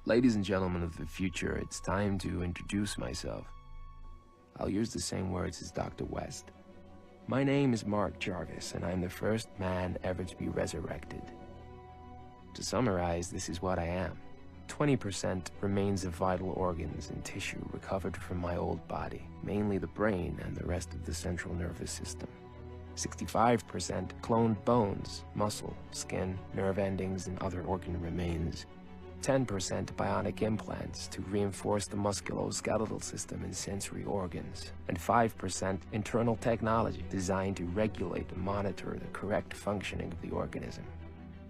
Ladies and gentlemen of the future, it's time to introduce myself. I'll use the same words as Dr. West. My name is Mark Jarvis, and I'm the first man ever to be resurrected. To summarize, this is what I am. 20% remains of vital organs and tissue recovered from my old body, mainly the brain and the rest of the central nervous system. 65% cloned bones, muscle, skin, nerve endings, and other organ remains. 10% bionic implants to reinforce the musculoskeletal system and sensory organs, and 5% internal technology designed to regulate and monitor the correct functioning of the organism.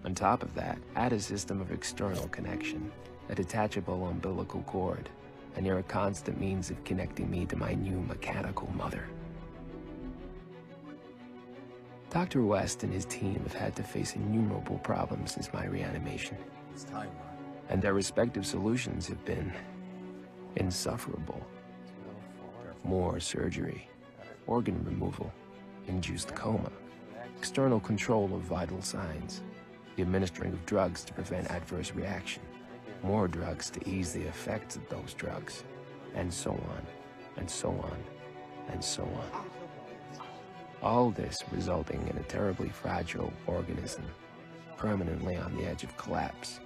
On top of that, add a system of external connection, a detachable umbilical cord, a near constant means of connecting me to my new mechanical mother. Dr. West and his team have had to face innumerable problems since my reanimation. It's time, Mark. And their respective solutions have been insufferable. More surgery, organ removal, induced coma, external control of vital signs, the administering of drugs to prevent adverse reaction, more drugs to ease the effects of those drugs, and so on, and so on, and so on. All this resulting in a terribly fragile organism, permanently on the edge of collapse.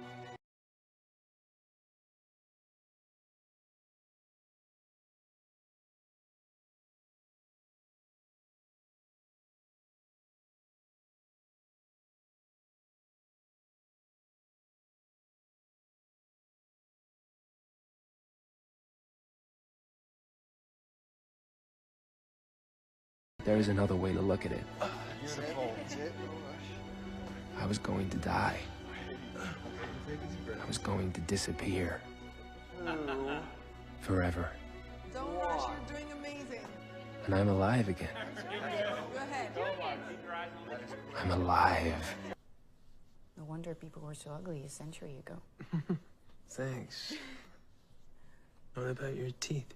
There is another way to look at it. I was going to die. I was going to disappear. Forever. Don't rush, you're doing amazing. And I'm alive again. Go ahead. I'm alive. No wonder people were so ugly a century ago. Thanks. What about your teeth?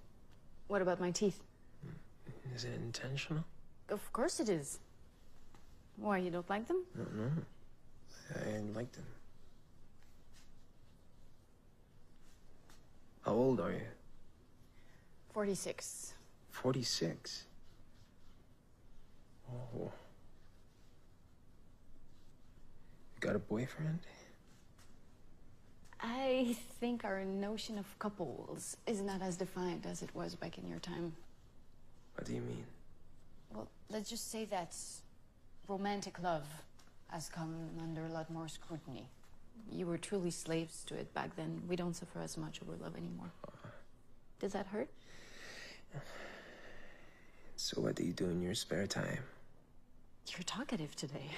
What about my teeth? Is it intentional? Of course it is. Why, you don't like them? No. I like them. How old are you? 46. 46? Oh. You got a boyfriend? I think our notion of couples is not as defined as it was back in your time. What do you mean? Well, let's just say that romantic love has come under a lot more scrutiny. You were truly slaves to it back then. We don't suffer as much over love anymore. Does that hurt? So what do you do in your spare time? You're talkative today.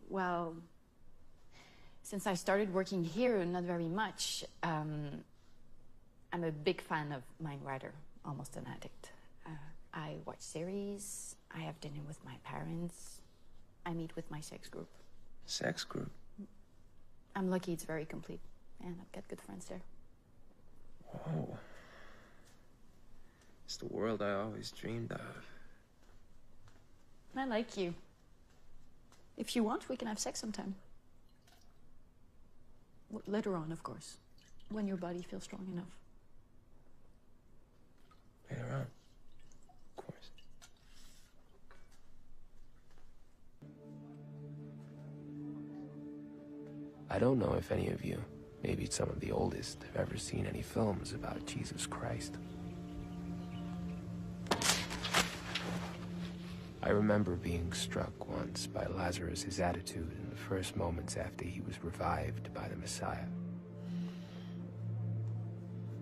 Well, since I started working here, not very much. I'm a big fan of Mind Rider, almost an addict. I watch series, I have dinner with my parents, I meet with my sex group. Sex group? I'm lucky it's very complete, and I've got good friends there. Whoa. It's the world I always dreamed of. I like you. If you want, we can have sex sometime. Later on, of course, when your body feels strong enough. Later on. Of course. I don't know if any of you, maybe some of the oldest, have ever seen any films about Jesus Christ. I remember being struck once by Lazarus' attitude in the first moments after he was revived by the Messiah.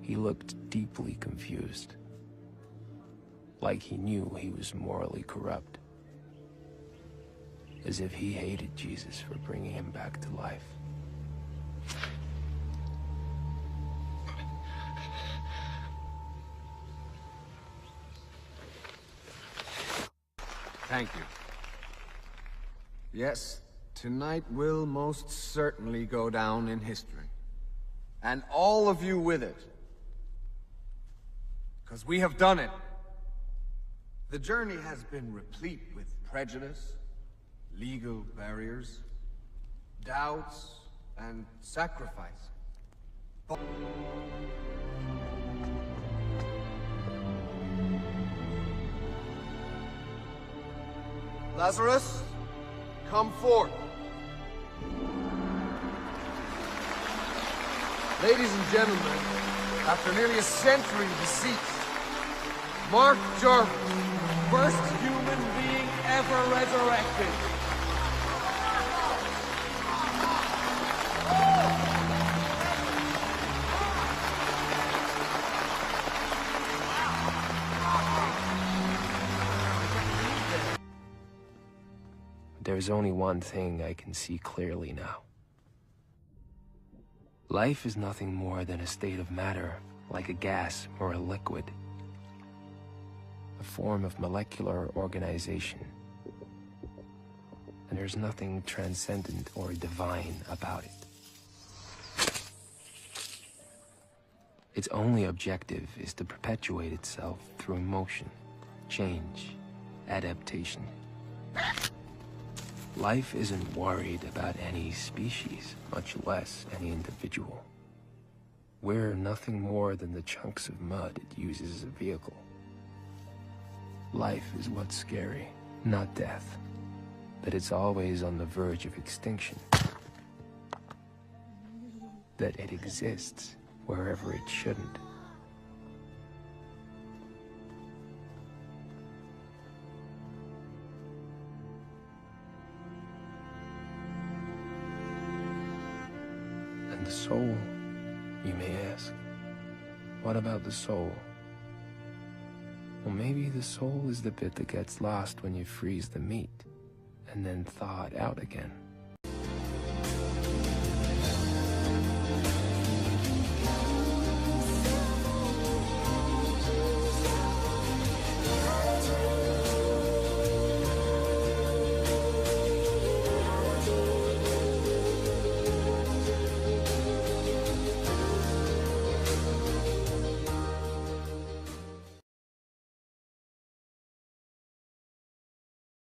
He looked deeply confused, like he knew he was morally corrupt, as if he hated Jesus for bringing him back to life. Thank you. Yes, tonight will most certainly go down in history. And all of you with it. Because we have done it. The journey has been replete with prejudice, legal barriers, doubts, and sacrifice. Lazarus, come forth. Ladies and gentlemen, after nearly a century deceased, Mark Jarvis, first human being ever resurrected. There's only one thing I can see clearly now. Life is nothing more than a state of matter, like a gas or a liquid. A form of molecular organization. And there's nothing transcendent or divine about it. Its only objective is to perpetuate itself through motion, change, adaptation. Life isn't worried about any species, much less any individual. We're nothing more than the chunks of mud it uses as a vehicle. Life is what's scary, not death. That it's always on the verge of extinction. That it exists wherever it shouldn't. The soul, you may ask. What about the soul? Well, maybe the soul is the bit that gets lost when you freeze the meat and then thaw it out again.